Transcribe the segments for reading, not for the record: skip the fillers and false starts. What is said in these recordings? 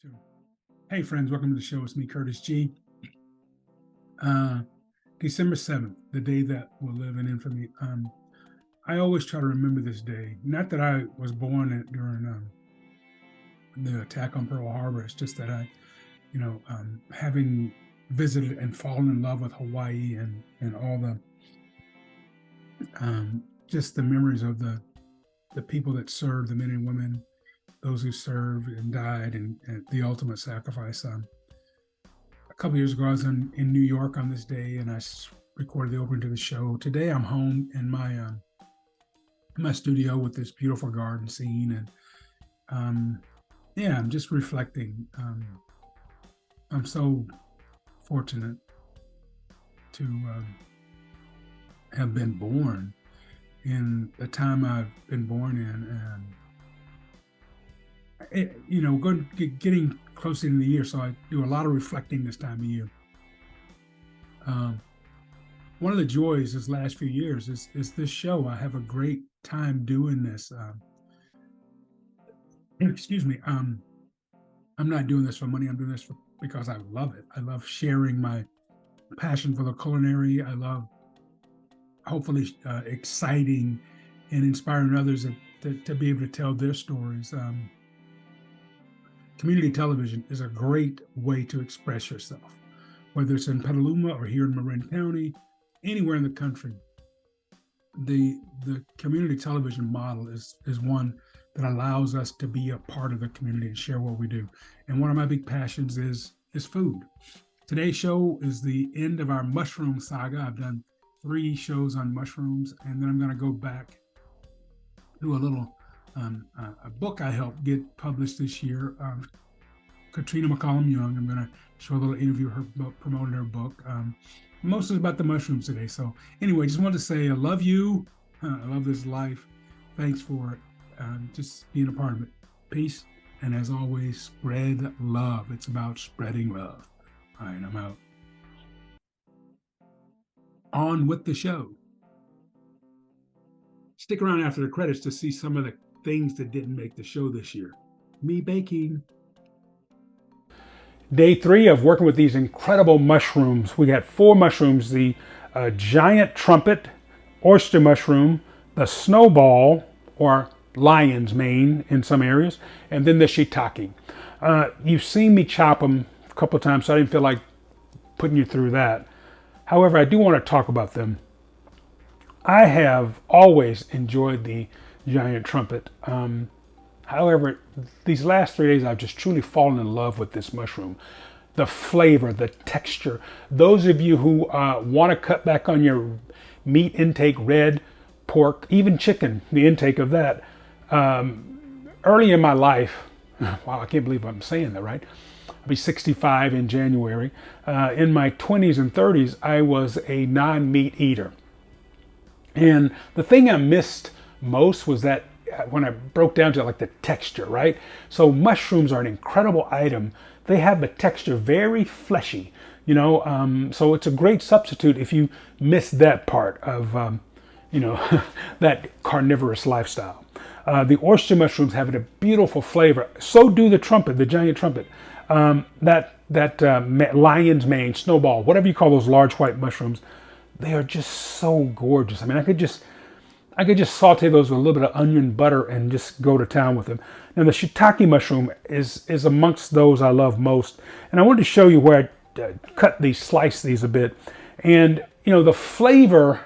Two. Hey friends, welcome to the show. It's me, Curtis G. Uh, December 7th, the day that will live in infamy. I always try to remember this day. Not that I was born during the attack on Pearl Harbor. It's just that having visited and fallen in love with Hawaii and all the just the memories of the people that served, the men and women, those who served and died, and the ultimate sacrifice. A couple years ago, I was in New York on this day, and I recorded the opening to the show. Today, I'm home in my studio with this beautiful garden scene, and I'm just reflecting. I'm so fortunate to have been born in the time I've been born in, and getting close into the year, so I do a lot of reflecting this time of year. One of the joys this last few years is this show. I have a great time doing this. Excuse me. I'm not doing this for money. I'm doing this because I love it. I love sharing my passion for the culinary. I love hopefully exciting and inspiring others to be able to tell their stories. Community television is a great way to express yourself, whether it's in Petaluma or here in Marin County, anywhere in the country. The community television model is one that allows us to be a part of the community and share what we do. And one of my big passions is food. Today's show is the end of our mushroom saga. I've done 3 shows on mushrooms, and then I'm going to go back to a book I helped get published this year. Katrina McCollum Young. I'm going to show a little interview her promoting her book. Mostly about the mushrooms today. So anyway, just wanted to say I love you. I love this life. Thanks for just being a part of it. Peace. And as always, spread love. It's about spreading love. All right, I'm out. On with the show. Stick around after the credits to see some of the things that didn't make the show this year. Me baking. Day 3 of working with these incredible mushrooms. We got 4 mushrooms: the giant trumpet, oyster mushroom, the snowball, or lion's mane in some areas, and then the shiitake. You've seen me chop them a couple of times, so I didn't feel like putting you through that. However, I do want to talk about them. I have always enjoyed the giant trumpet. However, these last 3 days, I've just truly fallen in love with this mushroom. The flavor, the texture. Those of you who want to cut back on your meat intake, red, pork, even chicken, the intake of that. Early in my life, wow, I can't believe I'm saying that, right? I'll be 65 in January. In my 20s and 30s, I was a non-meat eater. And the thing I missed most was that when I broke down to like the texture, right? So mushrooms are an incredible item. They have a texture very fleshy, so it's a great substitute if you miss that part of, that carnivorous lifestyle. The oyster mushrooms have a beautiful flavor. So do the trumpet, the giant trumpet. Lion's mane, snowball, whatever you call those large white mushrooms, they are just so gorgeous. I mean, I could just saute those with a little bit of onion butter and just go to town with them. Now the shiitake mushroom is amongst those I love most. And I wanted to show you where I slice these a bit. And the flavor,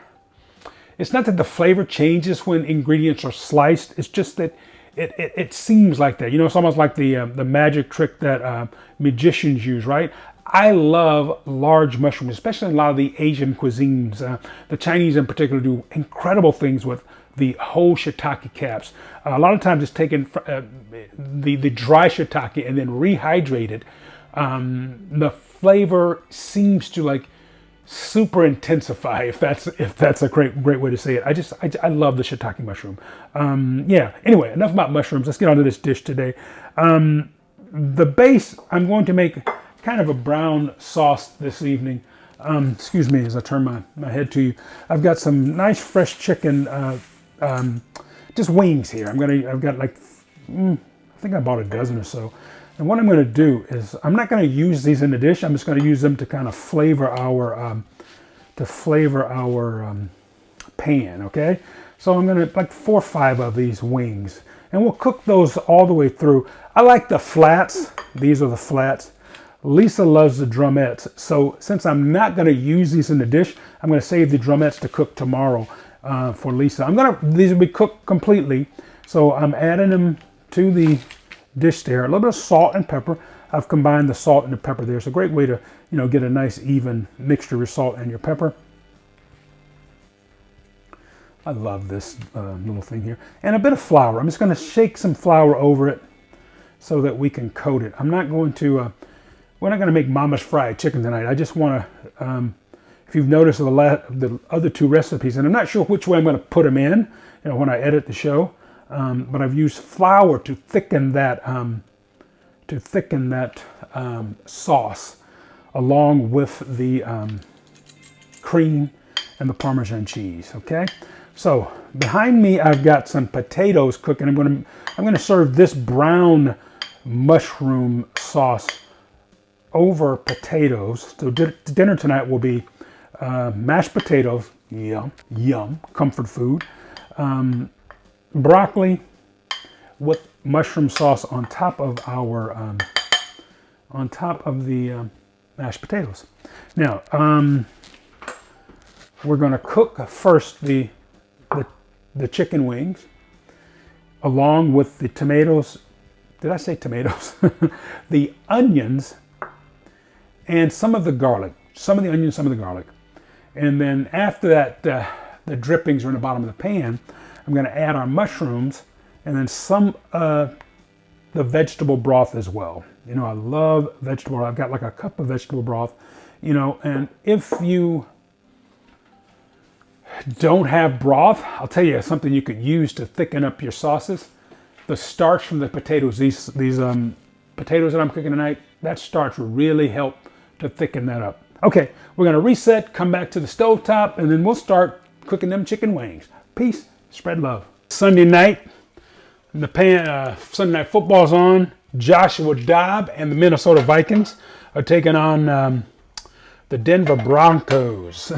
it's not that the flavor changes when ingredients are sliced. It's just that it seems like that. It's almost like the magic trick that magicians use, right? I love large mushrooms, especially in a lot of the Asian cuisines. The Chinese in particular do incredible things with the whole shiitake caps. A lot of times it's taken the dry shiitake and then rehydrated. The flavor seems to like super intensify, if that's a great way to say it. I love the shiitake mushroom. Anyway, enough about mushrooms. Let's get on to this dish today. The base, I'm going to make kind of a brown sauce this evening. Excuse me as I turn my head to you. I've got some nice fresh chicken, just wings here. I've got like, I think I bought a dozen or so. And what I'm going to do is, I'm not going to use these in the dish. I'm just going to use them to kind of flavor our pan, okay? So I'm going to, like 4 or 5 of these wings. And we'll cook those all the way through. I like the flats. These are the flats. Lisa loves the drumettes. So since I'm not going to use these in the dish, I'm going to save the drumettes to cook tomorrow for Lisa. These will be cooked completely. So I'm adding them to the dish there. A little bit of salt and pepper. I've combined the salt and the pepper there. It's a great way to, get a nice even mixture of salt and your pepper. I love this little thing here. And a bit of flour. I'm just going to shake some flour over it so that we can coat it. I'm not going to, we're not going to make Mama's fried chicken tonight. I just want to, if you've noticed the other 2 recipes, and I'm not sure which way I'm going to put them in, when I edit the show, but I've used flour to thicken that, sauce along with the cream and the Parmesan cheese, okay? So behind me, I've got some potatoes cooking. I'm going to serve this brown mushroom sauce over potatoes. So dinner tonight will be mashed potatoes, yum, comfort food. Broccoli with mushroom sauce on top of our mashed potatoes. Now we're going to cook first the chicken wings along with the tomatoes. Did I say tomatoes? The onions and some of the garlic. Some of the onions, some of the garlic. And then after that, the drippings are in the bottom of the pan, I'm going to add our mushrooms and then some the vegetable broth as well. I love vegetable broth. I've got like a cup of vegetable broth, and if you don't have broth, I'll tell you something you could use to thicken up your sauces. The starch from the potatoes, these potatoes that I'm cooking tonight, that starch will really help to thicken that up. Okay, we're going to reset, come back to the stovetop, and then we'll start cooking them chicken wings. Peace, spread love. Sunday night, Sunday night football's on. Joshua Dobb and the Minnesota Vikings are taking on the Denver Broncos.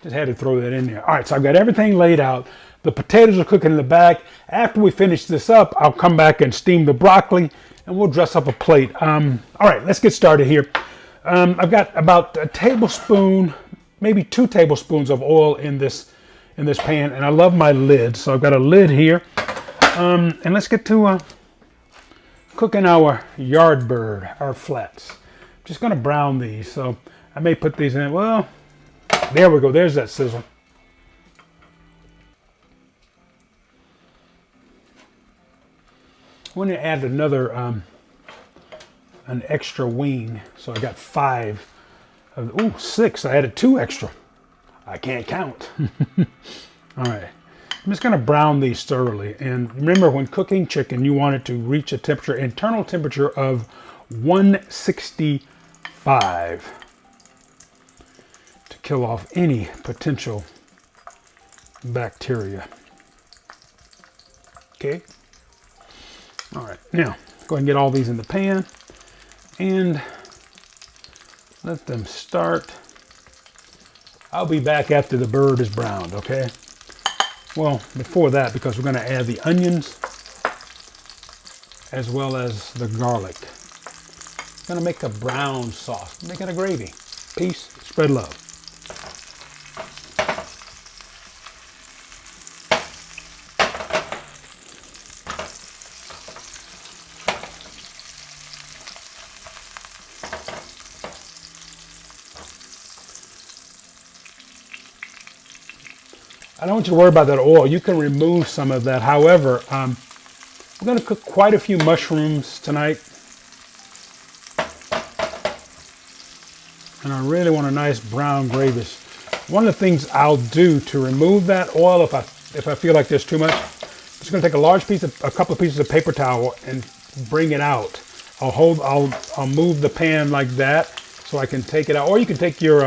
Just had to throw that in there. All right, so I've got everything laid out. The potatoes are cooking in the back. After we finish this up, I'll come back and steam the broccoli, and we'll dress up a plate. All right, let's get started here. I've got about a tablespoon, maybe 2 tablespoons of oil in this pan, and I love my lid, so I've got a lid here. And let's get to cooking our Yardbird, our flats. I'm just going to brown these, so I may put these in. Well, there we go. There's that sizzle. I'm going to add another, an extra wing. So I got 5. 6. I added 2 extra. I can't count. All right. I'm just going to brown these thoroughly. And remember, when cooking chicken, you want it to reach a temperature, internal temperature of 165. Kill off any potential bacteria. Okay. All right. Now, go ahead and get all these in the pan and let them start. I'll be back after the bird is browned, okay? Well, before that, because we're going to add the onions as well as the garlic. I'm going to make a brown sauce. I'm making a gravy. Peace, spread love. I don't want you to worry about that oil. You can remove some of that. However, we're going to cook quite a few mushrooms tonight. And I really want a nice brown gravy. One of the things I'll do to remove that oil, if I feel like there's too much, I'm just going to take a couple of pieces of paper towel and bring it out. I'll move the pan like that so I can take it out. Or you can take your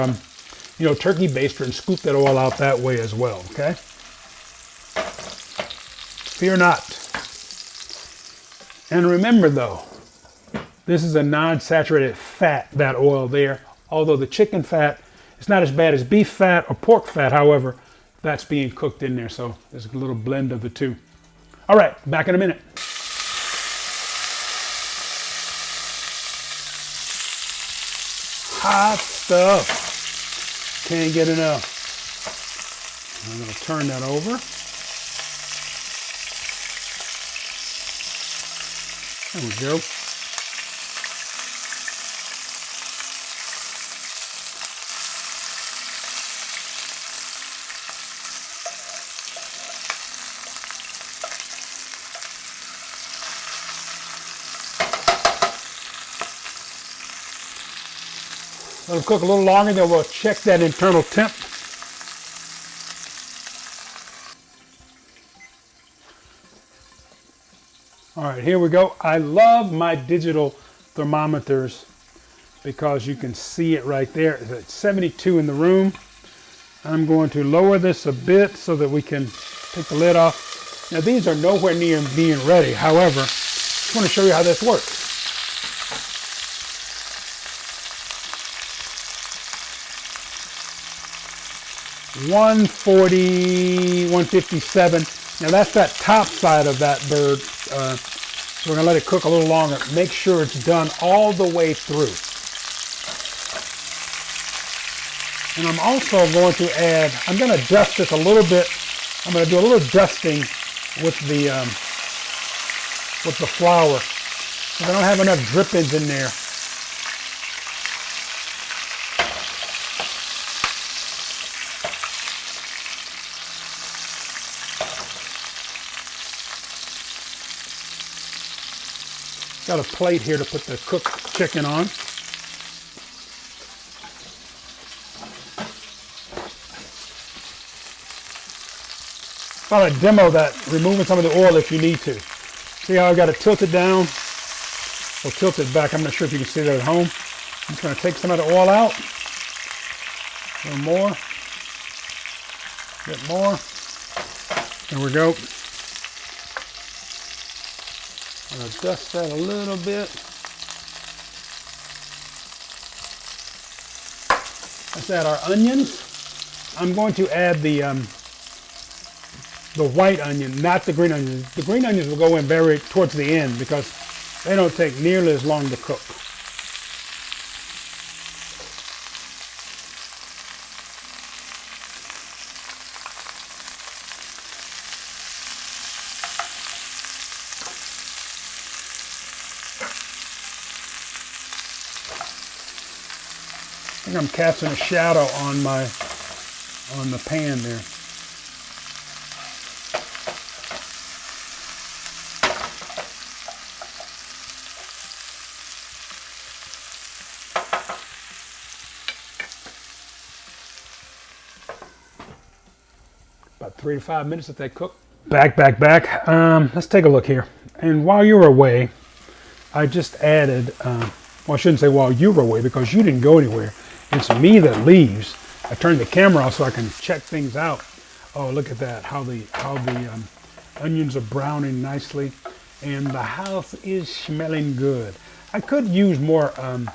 turkey baster and scoop that oil out that way as well, okay? Fear not. And remember though, This is a non-saturated fat, that oil there. Although the chicken fat is not as bad as beef fat or pork fat, however, that's being cooked in there. So there's a little blend of the two. All right, back in a minute. Hot stuff. Can't get enough. I'm going to turn that over. There we go. Let it cook a little longer, then we'll check that internal temp. All right, here we go. I love my digital thermometers because you can see it right there. It's at 72 in the room. I'm going to lower this a bit so that we can take the lid off. Now these are nowhere near being ready. However, I just want to show you how this works. 140, 157. Now that's that top side of that bird. So we're gonna let it cook a little longer. Make sure it's done all the way through. And I'm also going to add, I'm gonna dust this a little bit. I'm gonna do a little dusting with the flour. Because I don't have enough drippings in there. Got a plate here to put the cooked chicken on. Thought I'd demo that, removing some of the oil if you need to. See how I got it tilted down? Or tilted back. I'm not sure if you can see that at home. I'm trying to take some of the oil out. A little more. A bit more. There we go. I'm going to dust that a little bit. Let's add our onions. I'm going to add the white onion, not the green onions. The green onions will go in very towards the end because they don't take nearly as long to cook. I think I'm casting a shadow on the pan there. About 3 to 5 minutes that they cook. Back. Let's take a look here. And while you were away, I just added, well, I shouldn't say while you were away because you didn't go anywhere. It's me that leaves. I turned the camera off so I can check things out. Oh, look at that! How the onions are browning nicely, and the house is smelling good. I could use more. I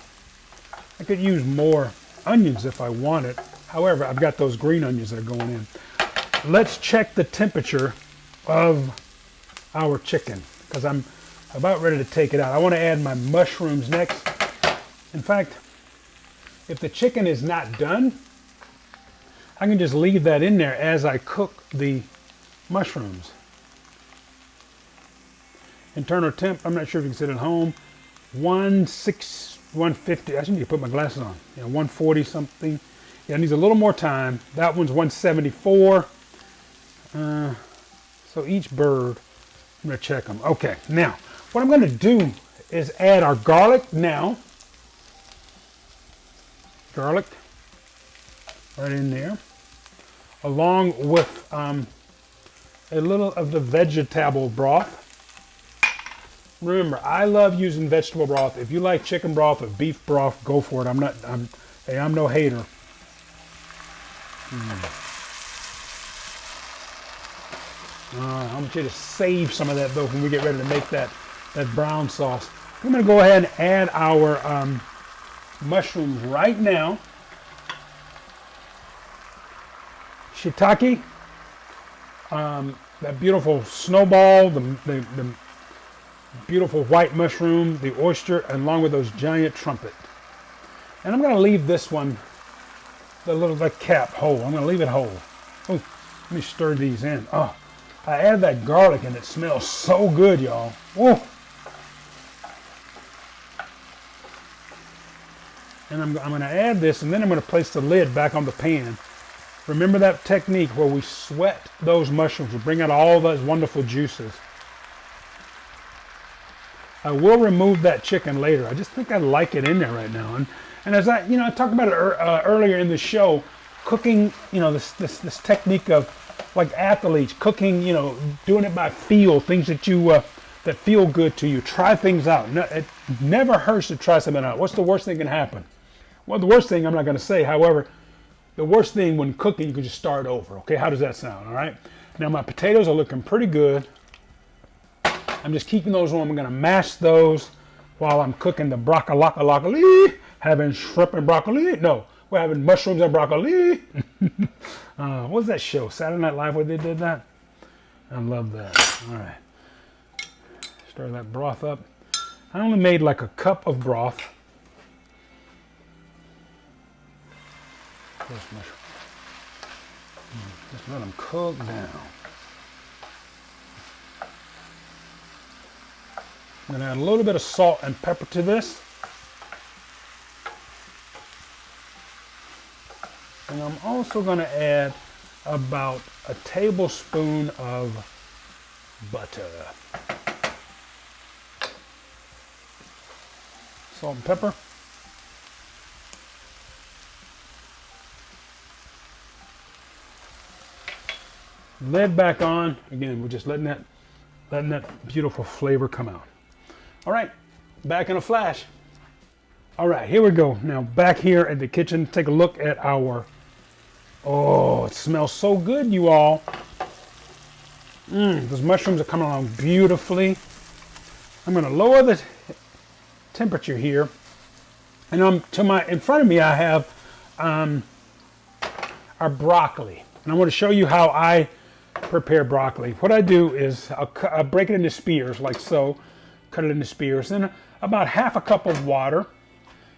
could use more onions if I wanted. However, I've got those green onions that are going in. Let's check the temperature of our chicken because I'm about ready to take it out. I want to add my mushrooms next. In fact, if the chicken is not done, I can just leave that in there as I cook the mushrooms. Internal temp, I'm not sure if you can see it at home, 150, I should need to put my glasses on. Yeah, 140 something. Yeah, it needs a little more time. That one's 174. So each bird, I'm gonna check them. Okay, now, what I'm gonna do is add our garlic now. Garlic right in there, along with a little of the vegetable broth. Remember, I love using vegetable broth. If you like chicken broth or beef broth, go for it. I'm no hater. I want you to save some of that though when we get ready to make that brown sauce. I'm going to go ahead and add our mushrooms right now. Shiitake, that beautiful snowball, the beautiful white mushroom, the oyster, along with those giant trumpet. And I'm going to leave this one, the cap whole. I'm going to leave it whole. Oh, let me stir these in. Oh, I add that garlic and it smells so good, y'all. Whoa. And I'm going to add this, and then I'm going to place the lid back on the pan. Remember that technique where we sweat those mushrooms to bring out all those wonderful juices. I will remove that chicken later. I just think I like it in there right now. And as I talked about it earlier in the show, cooking, this technique of like athletes, cooking, doing it by feel, things that you that feel good to you. Try things out. No, it never hurts to try something out. What's the worst thing that can happen? Well, the worst thing I'm not going to say. However, the worst thing when cooking, you can just start over. Okay, how does that sound? All right. Now my potatoes are looking pretty good. I'm just keeping those on. I'm going to mash those while I'm cooking the broccoli. Having shrimp and broccoli. No, we're having mushrooms and broccoli. What was that show? Saturday Night Live where they did that? I love that. All right. Stir that broth up. I only made like a cup of broth. Just let them cook down. I'm going to add a little bit of salt and pepper to this. And I'm also going to add about a tablespoon of butter. Salt and pepper. Lid back on. Again, we're just letting that beautiful flavor come out. All right, back in a flash. All right, here we go. Now back here at the kitchen, take a look at our, oh, it smells so good, you all. Those mushrooms are coming along beautifully. I'm gonna lower the temperature here. And in front of me, I have our broccoli. And I want to show you how I prepare broccoli. What I do is I'll break it into spears like so, cut it into spears, then about half a cup of water.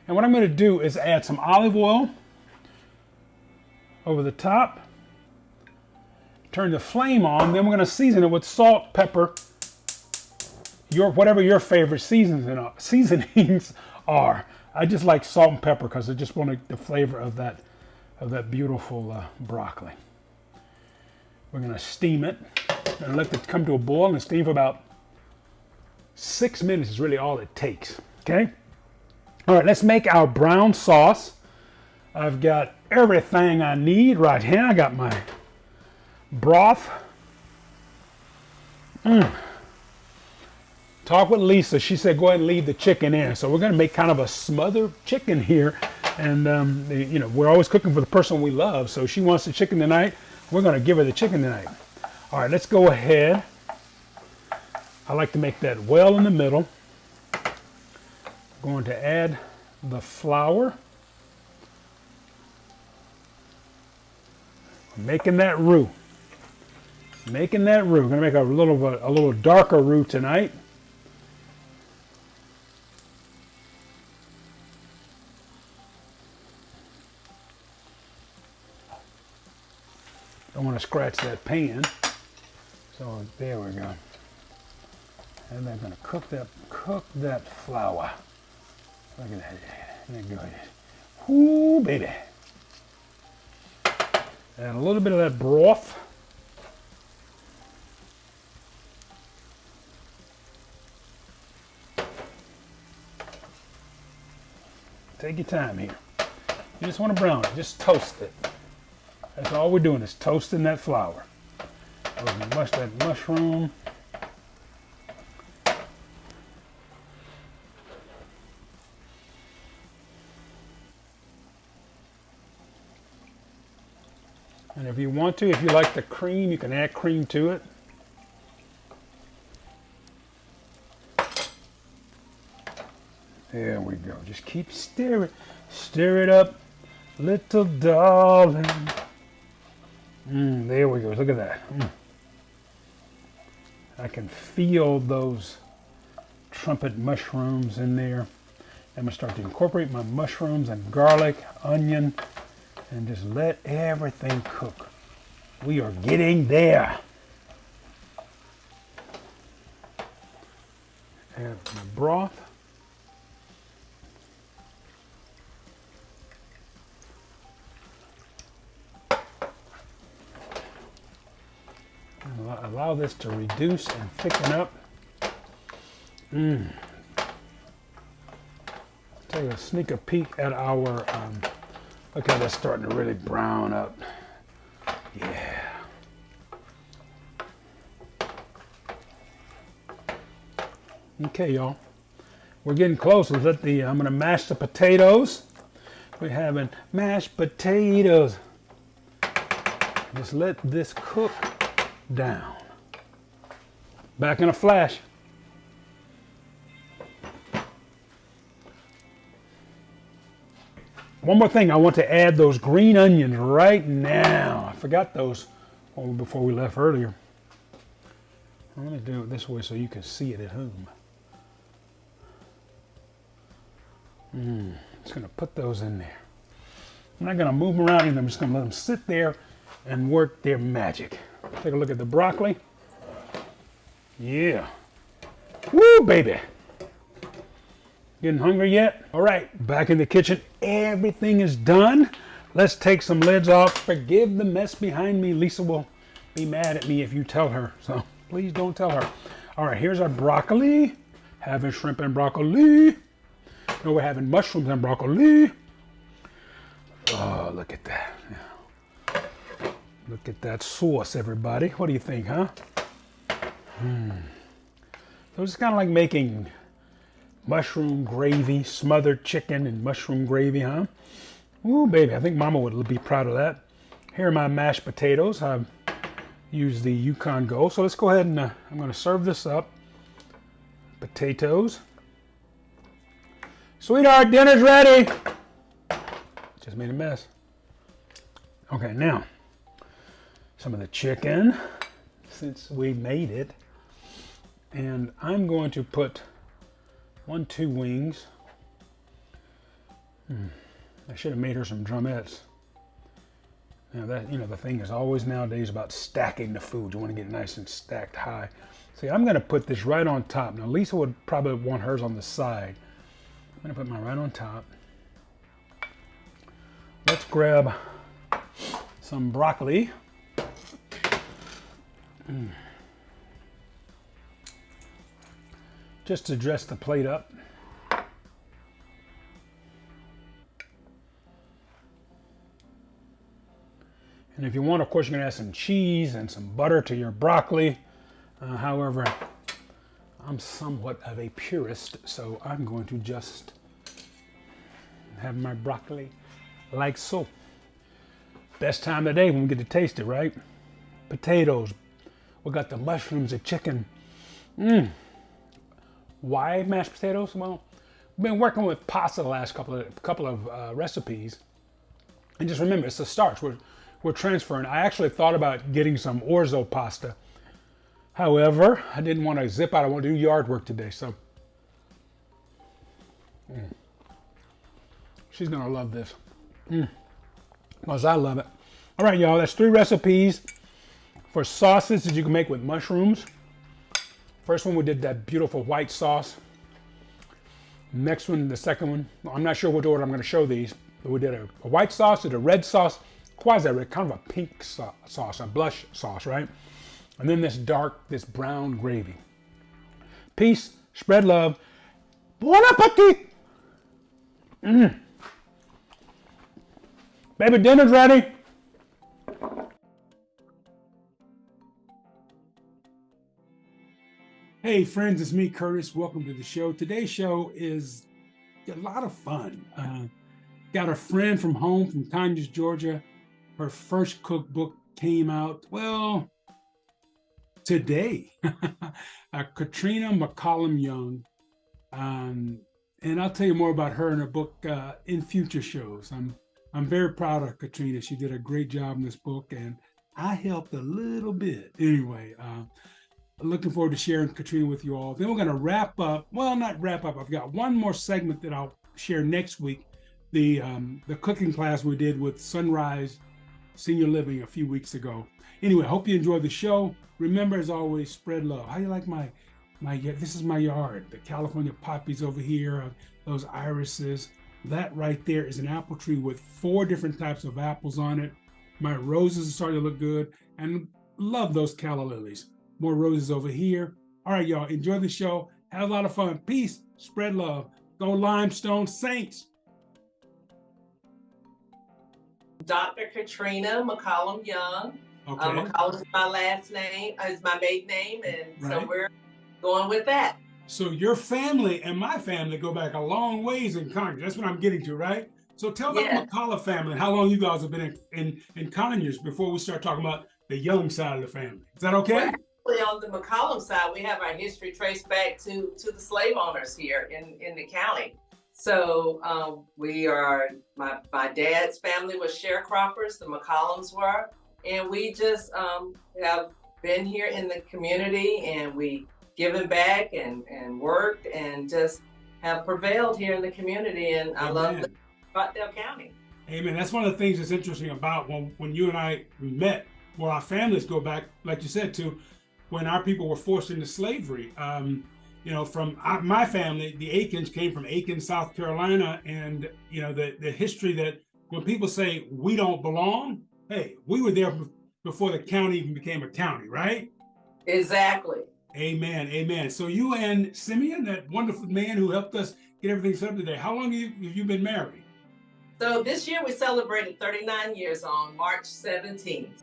And what I'm going to do is add some olive oil over the top, turn the flame on, then we're going to season it with salt, pepper, whatever your favorite seasonings are. I just like salt and pepper because I just want the flavor of that beautiful broccoli. We're going to steam it and let it come to a boil and steam for about 6 minutes is really all it takes. Okay? All right, let's make our brown sauce. I've got everything I need right here. I got my broth. Talk with Lisa. She said go ahead and leave the chicken in. So we're going to make kind of a smothered chicken here. And, we're always cooking for the person we love. So she wants the chicken tonight. We're going to give her the chicken tonight. All right, let's go ahead. I like to make that well in the middle. I'm going to add the flour. Making that roux. Making that roux. I'm going to make a little darker roux tonight. Don't want to scratch that pan. So there we go. And they're going to cook that flour. Look at that. Isn't that good? Ooh, baby. Add a little bit of that broth. Take your time here. You just want to brown it. Just toast it. That's all we're doing is toasting that flour. That mushroom. And if you want to, if you like the cream, you can add cream to it. There we go. Just keep stirring. Stir it up, little darling. There we go. Look at that. I can feel those trumpet mushrooms in there. I'm going to start to incorporate my mushrooms and garlic, onion, and just let everything cook. We are getting there. Add my broth. Allow this to reduce and thicken up. Take a sneak a peek at our, look how that's starting to really brown up. Yeah. Okay, y'all. We're getting close. I'm going to mash the potatoes. We're having mashed potatoes. Just let this cook down. Back in a flash. One more thing, I want to add those green onions right now. I forgot those before we left earlier. I'm going to do it this way so you can see it at home. Just going to put those in there. I'm not going to move them around either. I'm just going to let them sit there and work their magic. Take a look at the broccoli. Yeah. Woo, baby. Getting hungry yet? All right, back in the kitchen. Everything is done. Let's take some lids off. Forgive the mess behind me. Lisa will be mad at me if you tell her, so please don't tell her. All right, here's our broccoli. Having shrimp and broccoli. No, we're having mushrooms and broccoli. Oh, look at that. Look at that sauce, everybody. What do you think, huh? So it's kind of like making mushroom gravy, smothered chicken and mushroom gravy, huh? Ooh, baby, I think Mama would be proud of that. Here are my mashed potatoes. I've used the Yukon Go. So let's go ahead and I'm going to serve this up. Potatoes. Sweetheart, dinner's ready. Just made a mess. Okay, now, some of the chicken, since we made it. And I'm going to put 2 wings. I should have made her some drumettes. Now that, the thing is always nowadays about stacking the food. You want to get it nice and stacked high. See, I'm going to put this right on top. Now Lisa would probably want hers on the side. I'm going to put mine right on top. Let's grab some broccoli. Just to dress the plate up. And if you want, of course, you can add some cheese and some butter to your broccoli. However, I'm somewhat of a purist, so I'm going to just have my broccoli like so. Best time of the day when we get to taste it, right? Potatoes. We got the mushrooms, the chicken. Why mashed potatoes? Well, we've been working with pasta the last couple of recipes. And just remember, it's the starch. We're transferring. I actually thought about getting some orzo pasta. However, I didn't want to zip out. I want to do yard work today, so. She's going to love this. Because I love it. All right, y'all, that's 3 recipes for sauces that you can make with mushrooms. First one, we did that beautiful white sauce. Next one, the second one, I'm not sure what order I'm going to show these, but we did a white sauce, did a red sauce, quasi-red, kind of a pink sauce, a blush sauce, right? And then this brown gravy. Peace, spread love. Bon appetit! Baby, dinner's ready. Hey friends, it's me, Curtis. Welcome to the show. Today's show is a lot of fun. Got a friend from home from Conyers, Georgia. Her first cookbook came out, well, today. Katrina McCollum Young. And I'll tell you more about her and her book in future shows. I'm very proud of Katrina. She did a great job in this book, and I helped a little bit. Anyway, looking forward to sharing Katrina with you all. Then we're going to wrap up. Well, not wrap up. I've got one more segment that I'll share next week. The cooking class we did with Sunrise Senior Living a few weeks ago. Anyway, hope you enjoyed the show. Remember, as always, spread love. How you like my this is my yard. The California poppies over here, those irises. That right there is an apple tree with 4 different types of apples on it. My roses are starting to look good, and love those calla lilies. More roses over here. All right, y'all, enjoy the show. Have a lot of fun. Peace, spread love. Go Limestone Saints. Dr. Katrina McCollum Young. Okay. McCollum is my last name, is my maiden name, and Right. so we're going with that. So your family and my family go back a long ways in Conyers. That's what I'm getting to, right? So tell about Yeah. the McCullough family, how long you guys have been in Conyers before we start talking about the Young side of the family. Is that okay? Well, actually, on the McCollum side, we have our history traced back to the slave owners here in the county. So we are, my dad's family was sharecroppers, the McCollums were, and we just have been here in the community, and we given back and worked and just have prevailed here in the community. And I love living in Rockdale County. Amen. That's one of the things that's interesting about when you and I met, where our families go back, like you said, to when our people were forced into slavery. You know, from my family, the Aikens came from Aikens, South Carolina, and you know the history that when people say we don't belong, hey, we were there before the county even became a county, right? Exactly. Amen, amen. So you and Simeon, that wonderful man who helped us get everything set up today, how long have you been married? So this year we celebrated 39 years on March 17th.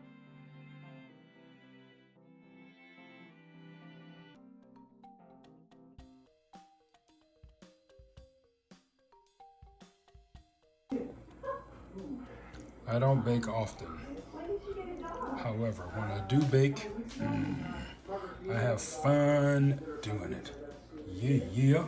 I don't bake often. However, when I do bake, I have fun doing it. Yeah, yeah.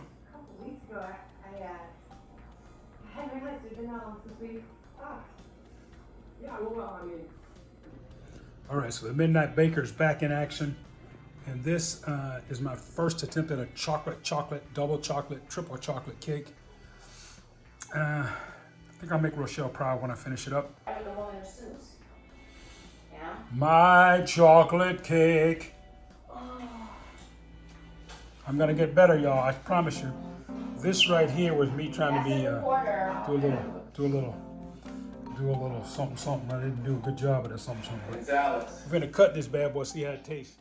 All right, so the Midnight Baker's back in action. And this is my first attempt at a chocolate, double chocolate, triple chocolate cake. I think I'll make Rochelle proud when I finish it up. My chocolate cake. I'm gonna get better, y'all. I promise you. This right here was me trying to be do a little something. I didn't do a good job of that something. We're gonna cut this bad boy, see how it tastes.